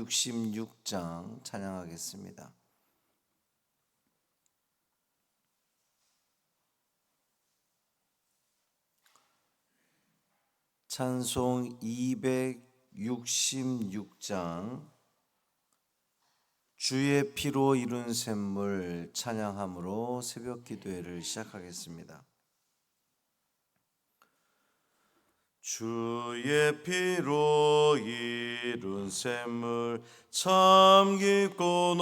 266장 찬양하겠습니다. 찬송 266장 주의 피로 이룬 샘물 찬양함으로 새벽 기도회를 시작하겠습니다. 주의 피로 이룬 샘물 참 깊고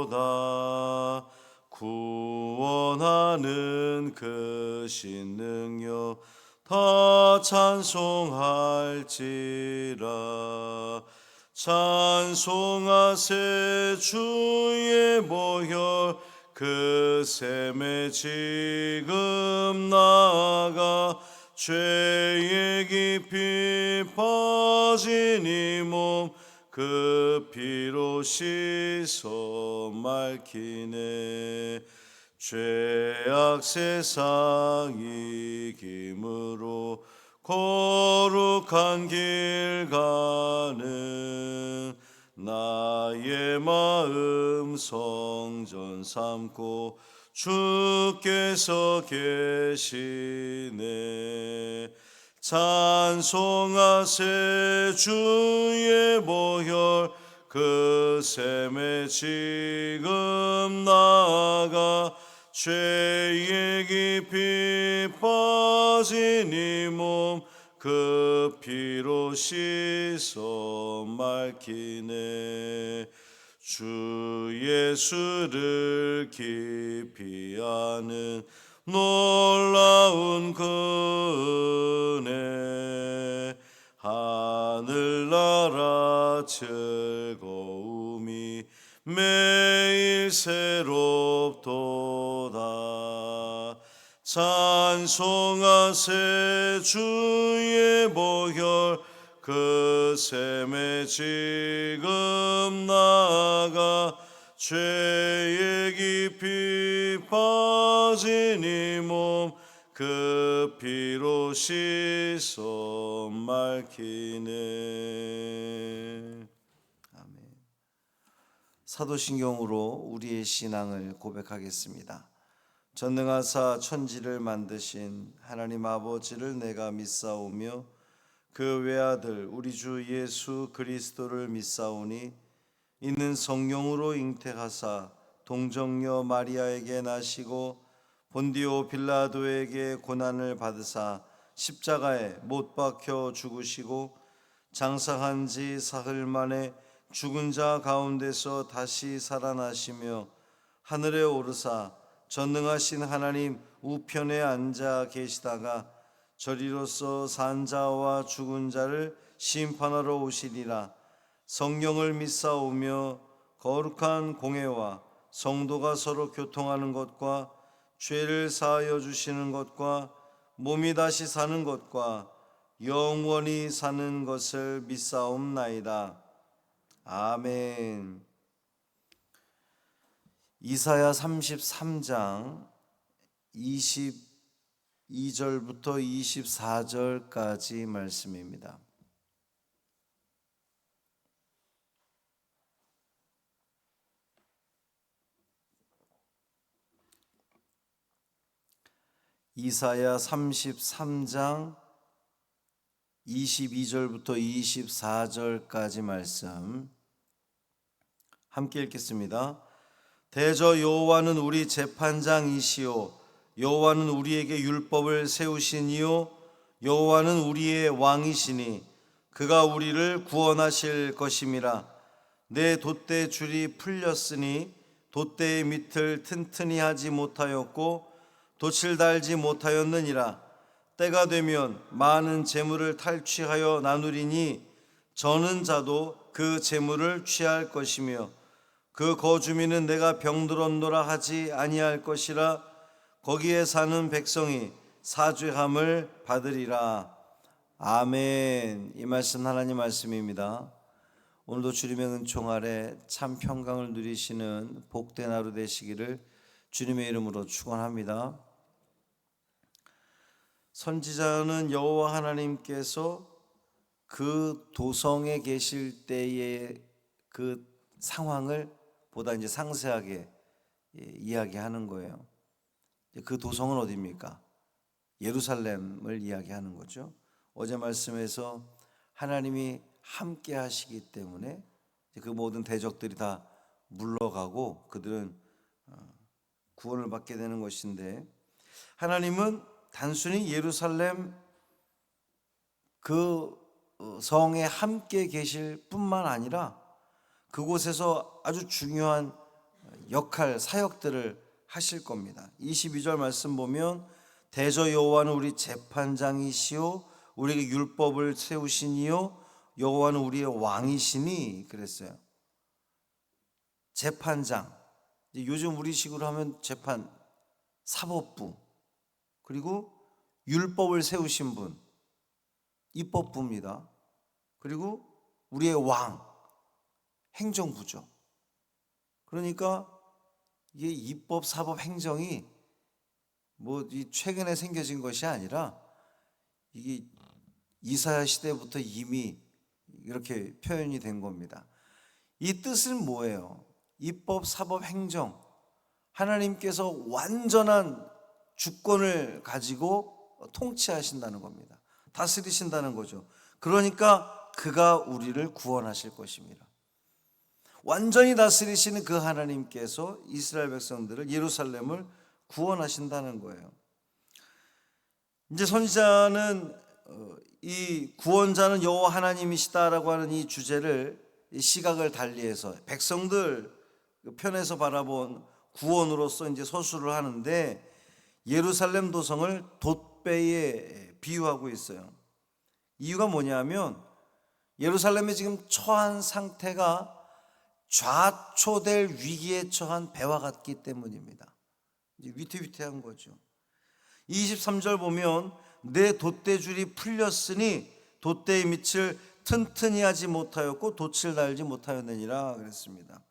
넓도다. 구원하는 그 신능력 다 찬송할지라. 찬송하세 주의 보혈 그 샘에 지금 나아가 죄의 깊이 빠진 이 몸 그 피로 씻어 맑히네. 죄악 세상 이김으로 거룩한 길 가는 나의 마음 성전 삼고 주께서 계시네. 찬송하세 주의 보혈 그 샘에 지금 나아가 죄의 깊이 빠진 이 몸 그 피로 씻어 맑히네. 주 예수를 깊이 아는 놀라운 그 은혜 하늘나라 즐거움이 매일 새롭도다. 찬송하세 주의 보혈 그 샘에 지금 나아가 죄의 깊이 빠진 이 몸 그 피로 씻어 맑히네. 아멘. 사도신경으로 우리의 신앙을 고백하겠습니다. 전능하사 천지를 만드신 하나님 아버지를 내가 믿사오며 그 외아들 우리 주 예수 그리스도를 믿사오니 이는 성령으로 잉태하사 동정녀 마리아에게 나시고 본디오 빌라도에게 고난을 받으사 십자가에 못 박혀 죽으시고 장사한 지 사흘 만에 죽은 자 가운데서 다시 살아나시며 하늘에 오르사 전능하신 하나님 우편에 앉아 계시다가 저리로서 산 자와 죽은 자를 심판하러 오시리라. 성령을 믿사오며 거룩한 공회와 성도가 서로 교통하는 것과 죄를 사하여 주시는 것과 몸이 다시 사는 것과 영원히 사는 것을 믿사옵나이다. 아멘. 이사야 33장 22절부터 24절까지 말씀입니다. 이사야 33장 22절부터 24절까지 말씀 함께 읽겠습니다. 대저 여호와는 우리 재판장이시오. 여호와는 우리에게 율법을 세우시니요. 여호와는 우리의 왕이시니 그가 우리를 구원하실 것임이라. 내 돛대 줄이 풀렸으니 돛대의 밑을 튼튼히 하지 못하였고 돛을 달지 못하였느니라. 때가 되면 많은 재물을 탈취하여 나누리니 저는 자도 그 재물을 취할 것이며 그 거주민은 내가 병들었노라 하지 아니할 것이라. 거기에 사는 백성이 사죄함을 받으리라. 아멘. 이 말씀 하나님 말씀입니다. 오늘도 주님의 은총 아래 참 평강을 누리시는 복된 하루 되시기를 주님의 이름으로 축원합니다. 선지자는 여호와 하나님께서 그 도성에 계실 때의 그 상황을 보다 이제 상세하게 이야기하는 거예요. 그 도성은 어디입니까? 예루살렘을 이야기하는 거죠. 어제 말씀에서 하나님이 함께 하시기 때문에 그 모든 대적들이 다 물러가고 그들은 구원을 받게 되는 것인데, 하나님은 단순히 예루살렘 그 성에 함께 계실 뿐만 아니라 그곳에서 아주 중요한 역할, 사역들을 하실 겁니다. 22절 말씀 보면 대저 여호와는 우리 재판장이시오 우리에게 율법을 세우시니요 여호와는 우리의 왕이시니 그랬어요. 재판장, 요즘 우리식으로 하면 재판, 사법부, 그리고 율법을 세우신 분, 입법부입니다. 그리고 우리의 왕, 행정부죠. 그러니까 이게 입법, 사법, 행정이 뭐 최근에 생겨진 것이 아니라 이게 이사야 시대부터 이미 이렇게 표현이 된 겁니다. 이 뜻은 뭐예요? 입법, 사법, 행정, 하나님께서 완전한 주권을 가지고 통치하신다는 겁니다. 다스리신다는 거죠. 그러니까 그가 우리를 구원하실 것입니다. 완전히 다스리시는 그 하나님께서 이스라엘 백성들을, 예루살렘을 구원하신다는 거예요. 이제 선지자는 이 구원자는 여호와 하나님이시다라고 하는 이 주제를, 이 시각을 달리해서 백성들 편에서 바라본 구원으로서 이제 서술을 하는데, 예루살렘 도성을 돛배에 비유하고 있어요. 이유가 뭐냐면 예루살렘이 지금 처한 상태가 좌초될 위기에 처한 배와 같기 때문입니다. 이제 위태위태한 거죠. 23절 보면 내 돛대줄이 풀렸으니 돛대의 밑을 튼튼히 하지 못하였고 돛을 달지 못하였느니라 그랬습니다.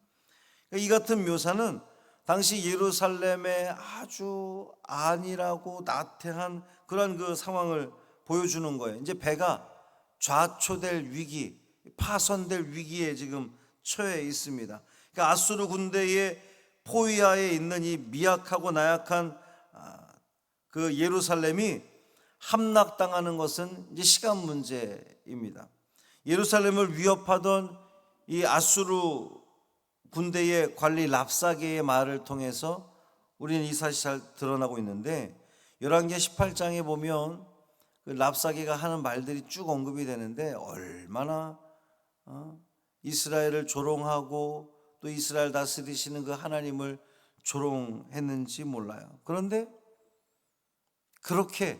이 같은 묘사는 당시 예루살렘의 아주 안일하고 나태한 그런 그 상황을 보여주는 거예요. 이제 배가 좌초될 위기, 파손될 위기에 지금 처해 있습니다. 그러니까 아수르 군대의 포위하에 있는 이 미약하고 나약한 그 예루살렘이 함락당하는 것은 이제 시간 문제입니다. 예루살렘을 위협하던 이 아수르 군대의 관리 랍사게의 말을 통해서 우리는 이 사실이 잘 드러나고 있는데, 열왕기하 18장에 보면 그 랍사게가 하는 말들이 쭉 언급이 되는데 얼마나 이스라엘을 조롱하고 또 이스라엘 다스리시는 그 하나님을 조롱했는지 몰라요. 그런데 그렇게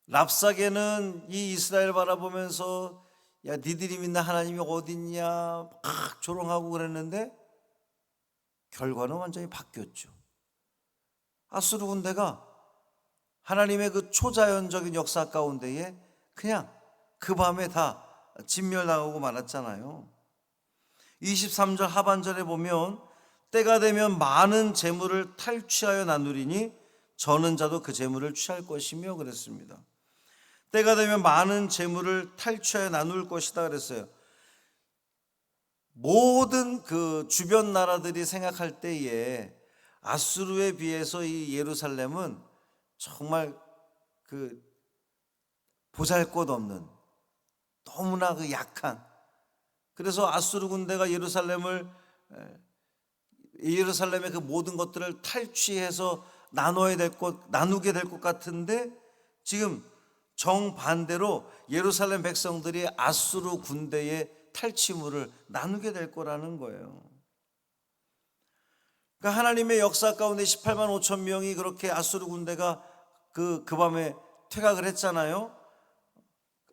랍사게는 이 이스라엘 바라보면서 야 니들이 믿는 하나님이 어딨냐 막 조롱하고 그랬는데 결과는 완전히 바뀌었죠. 아수르 군대가 하나님의 그 초자연적인 역사 가운데에 그냥 그 밤에 다 진멸당하고 말았잖아요. 23절 하반절에 보면 때가 되면 많은 재물을 탈취하여 나누리니 저는 자도 그 재물을 취할 것이며 그랬습니다. 때가 되면 많은 재물을 탈취하여 나눌 것이다 그랬어요. 모든 그 주변 나라들이 생각할 때에 아수르에 비해서 이 예루살렘은 정말 그 보잘것없는, 너무나 그 약한, 그래서 아수르 군대가 예루살렘의 그 모든 것들을 탈취해서 나누게 될 것 같은데, 지금 정반대로 예루살렘 백성들이 아수르 군대의 탈취물을 나누게 될 거라는 거예요. 그러니까 하나님의 역사 가운데 18만 5천 명이 그렇게 아수르 군대가 그 밤에 퇴각을 했잖아요.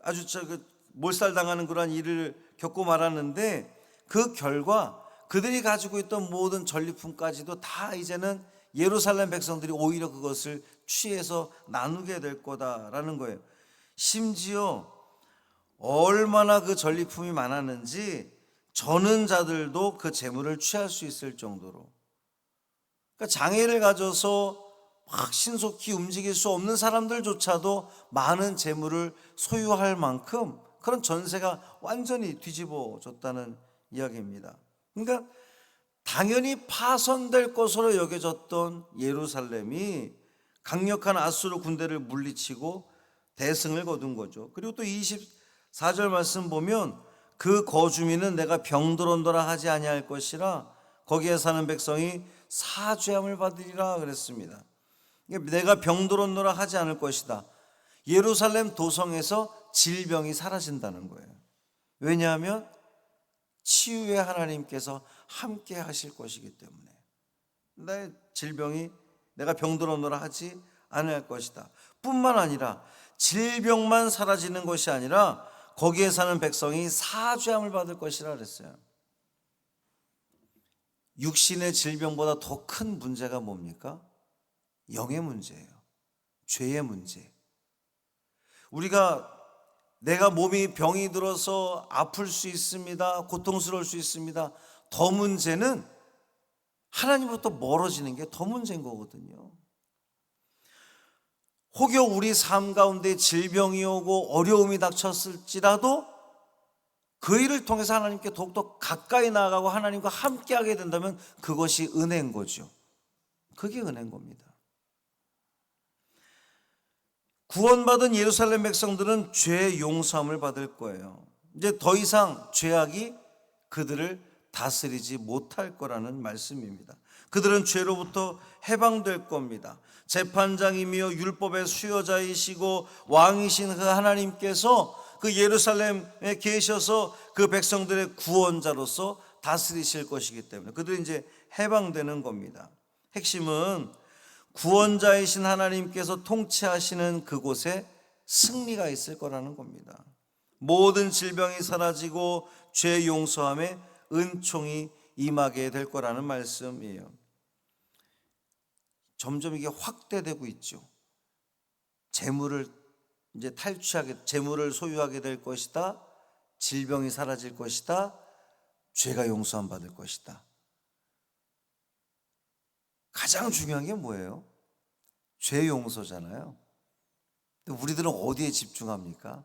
아주 몰살당하는 그런 일을 겪고 말았는데, 그 결과 그들이 가지고 있던 모든 전리품까지도 다 이제는 예루살렘 백성들이 오히려 그것을 취해서 나누게 될 거다라는 거예요. 심지어 얼마나 그 전리품이 많았는지 저는 자들도 그 재물을 취할 수 있을 정도로, 그러니까 장애를 가져서 막 신속히 움직일 수 없는 사람들조차도 많은 재물을 소유할 만큼 그런 전세가 완전히 뒤집어졌다는 이야기입니다. 그러니까 당연히 파손될 것으로 여겨졌던 예루살렘이 강력한 아수르 군대를 물리치고 대승을 거둔 거죠. 그리고 또 24절 말씀 보면 그 거주민은 내가 병들었노라 하지 아니할 것이라 거기에 사는 백성이 사죄함을 받으리라 그랬습니다. 내가 병들었노라 하지 않을 것이다. 예루살렘 도성에서 질병이 사라진다는 거예요. 왜냐하면 치유의 하나님께서 함께 하실 것이기 때문에. 내 질병이 내가 병들었노라 하지 않을 것이다. 뿐만 아니라 질병만 사라지는 것이 아니라 거기에 사는 백성이 사죄함을 받을 것이라 그랬어요. 육신의 질병보다 더 큰 문제가 뭡니까? 영의 문제예요. 죄의 문제. 내가 몸이 병이 들어서 아플 수 있습니다. 고통스러울 수 있습니다. 더 문제는 하나님으로부터 멀어지는 게 더 문제인 거거든요. 혹여 우리 삶 가운데 질병이 오고 어려움이 닥쳤을지라도 그 일을 통해서 하나님께 더욱더 가까이 나아가고 하나님과 함께하게 된다면 그것이 은혜인 거죠. 그게 은혜인 겁니다. 구원받은 예루살렘 백성들은 죄 용서함을 받을 거예요. 이제 더 이상 죄악이 그들을 다스리지 못할 거라는 말씀입니다. 그들은 죄로부터 해방될 겁니다. 재판장이며 율법의 수여자이시고 왕이신 그 하나님께서 그 예루살렘에 계셔서 그 백성들의 구원자로서 다스리실 것이기 때문에 그들이 이제 해방되는 겁니다. 핵심은 구원자이신 하나님께서 통치하시는 그곳에 승리가 있을 거라는 겁니다. 모든 질병이 사라지고 죄 용서함에 은총이 임하게 될 거라는 말씀이에요. 점점 이게 확대되고 있죠. 재물을 이제 재물을 소유하게 될 것이다. 질병이 사라질 것이다. 죄가 용서함 받을 것이다. 가장 중요한 게 뭐예요? 죄 용서잖아요. 근데 우리들은 어디에 집중합니까?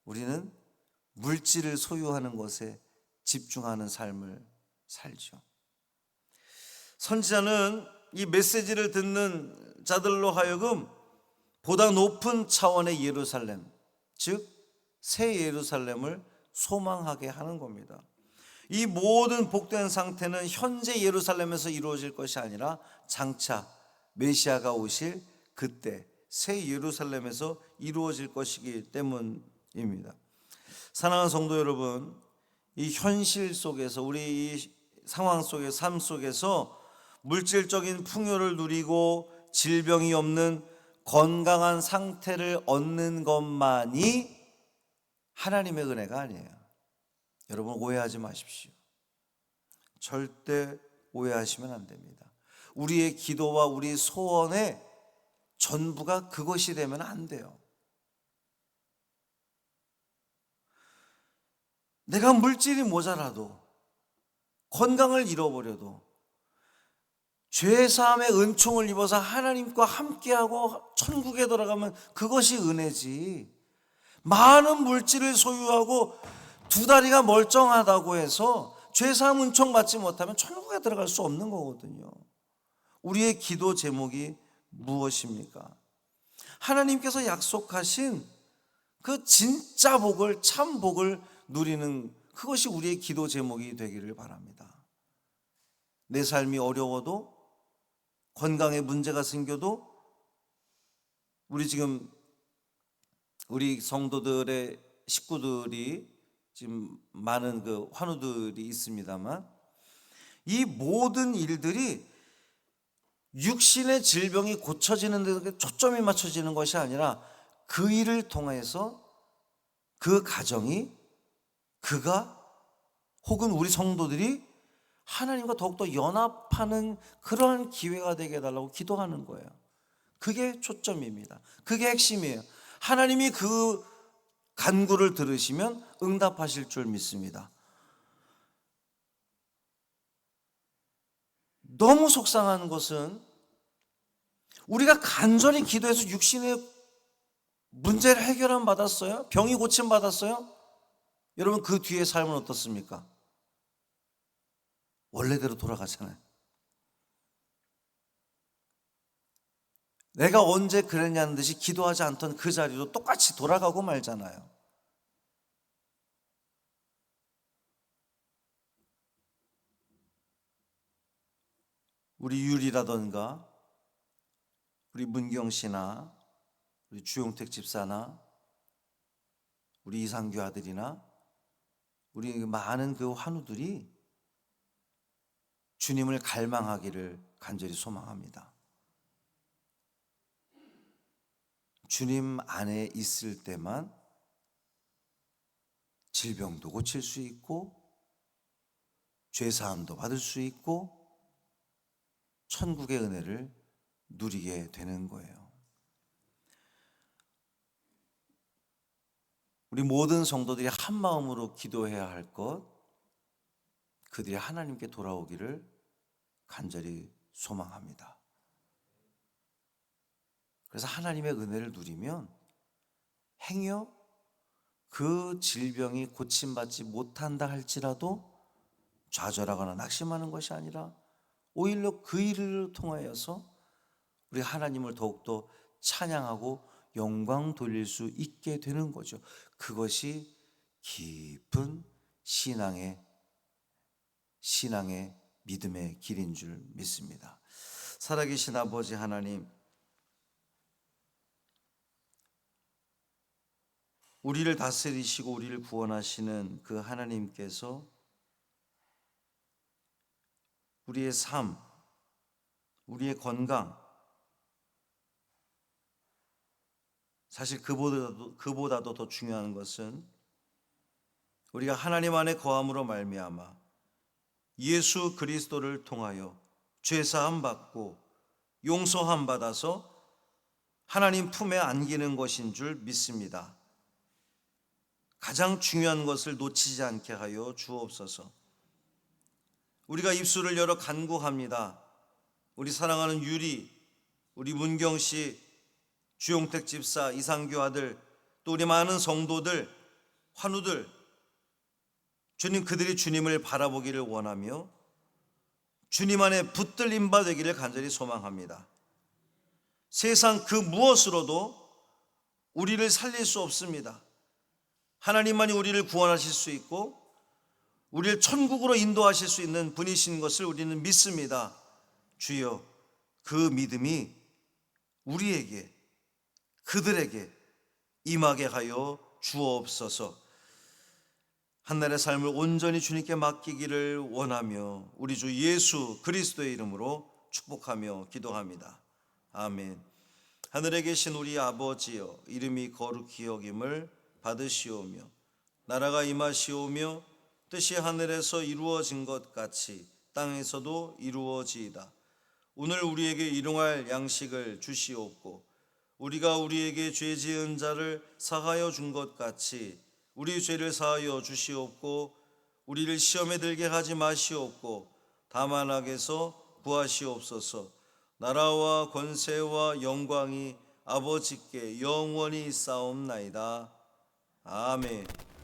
우리는 물질을 소유하는 것에 집중하는 삶을 살죠. 선지자는 이 메시지를 듣는 자들로 하여금 보다 높은 차원의 예루살렘, 즉 새 예루살렘을 소망하게 하는 겁니다. 이 모든 복된 상태는 현재 예루살렘에서 이루어질 것이 아니라 장차 메시아가 오실 그때 새 예루살렘에서 이루어질 것이기 때문입니다. 사랑하는 성도 여러분, 이 현실 속에서 우리 이 상황 속의 삶 속에서 물질적인 풍요를 누리고 질병이 없는 건강한 상태를 얻는 것만이 하나님의 은혜가 아니에요. 여러분 오해하지 마십시오. 절대 오해하시면 안 됩니다. 우리의 기도와 우리 소원의 전부가 그것이 되면 안 돼요. 내가 물질이 모자라도 건강을 잃어버려도 죄사함의 은총을 입어서 하나님과 함께하고 천국에 들어가면 그것이 은혜지. 많은 물질을 소유하고 두 다리가 멀쩡하다고 해서 죄사함 은총 받지 못하면 천국에 들어갈 수 없는 거거든요. 우리의 기도 제목이 무엇입니까? 하나님께서 약속하신 그 진짜 복을, 참 복을 누리는 그것이 우리의 기도 제목이 되기를 바랍니다. 내 삶이 어려워도 건강에 문제가 생겨도 우리 성도들의 식구들이 지금 많은 그 환우들이 있습니다만 이 모든 일들이 육신의 질병이 고쳐지는 데 초점이 맞춰지는 것이 아니라 그 일을 통해서 그 가정이 그가 혹은 우리 성도들이 하나님과 더욱더 연합하는 그러한 기회가 되게 해달라고 기도하는 거예요. 그게 초점입니다. 그게 핵심이에요. 하나님이 그 간구를 들으시면 응답하실 줄 믿습니다. 너무 속상한 것은 우리가 간절히 기도해서 육신의 문제를 해결함 받았어요? 병이 고침 받았어요? 여러분 그 뒤에 삶은 어떻습니까? 원래대로 돌아가잖아요. 내가 언제 그랬냐는 듯이 기도하지 않던 그 자리로 똑같이 돌아가고 말잖아요. 우리 유리라던가 우리 문경 씨나 우리 주용택 집사나 우리 이상규 아들이나 우리 많은 그 환우들이 주님을 갈망하기를 간절히 소망합니다. 주님 안에 있을 때만 질병도 고칠 수 있고 죄사함도 받을 수 있고 천국의 은혜를 누리게 되는 거예요. 우리 모든 성도들이 한 마음으로 기도해야 할 것, 그들이 하나님께 돌아오기를 간절히 소망합니다. 그래서 하나님의 은혜를 누리면 행여 그 질병이 고침받지 못한다 할지라도 좌절하거나 낙심하는 것이 아니라 오히려 그 일을 통하여서 우리 하나님을 더욱더 찬양하고 영광 돌릴 수 있게 되는 거죠. 그것이 깊은 신앙의 믿음의 길인 줄 믿습니다. 살아계신 아버지 하나님, 우리를 다스리시고 우리를 구원하시는 그 하나님께서 우리의 삶, 우리의 건강, 사실 그보다도 더 중요한 것은 우리가 하나님 안에 거함으로 말미암아 예수 그리스도를 통하여 죄사함 받고 용서함 받아서 하나님 품에 안기는 것인 줄 믿습니다. 가장 중요한 것을 놓치지 않게 하여 주옵소서. 우리가 입술을 열어 간구합니다. 우리 사랑하는 유리, 우리 문경 씨, 주용택 집사, 이상규 아들, 또 우리 많은 성도들, 환우들, 주님, 그들이 주님을 바라보기를 원하며 주님 안에 붙들림 바 되기를 간절히 소망합니다. 세상 그 무엇으로도 우리를 살릴 수 없습니다. 하나님만이 우리를 구원하실 수 있고 우리를 천국으로 인도하실 수 있는 분이신 것을 우리는 믿습니다. 주여, 그 믿음이 우리에게, 그들에게 임하게 하여 주옵소서. 한날의 삶을 온전히 주님께 맡기기를 원하며 우리 주 예수 그리스도의 이름으로 축복하며 기도합니다. 아멘. 하늘에 계신 우리 아버지여, 이름이 거룩히 여김을 받으시오며 나라가 임하시오며 뜻이 하늘에서 이루어진 것 같이 땅에서도 이루어지이다. 오늘 우리에게 일용할 양식을 주시옵고 우리가 우리에게 죄 지은 자를 사하여 준 것 같이 우리 죄를 사하여 주시옵고 우리를 시험에 들게 하지 마시옵고 다만 악에서 구하시옵소서. 나라와 권세와 영광이 아버지께 영원히 있사옵나이다. 아멘.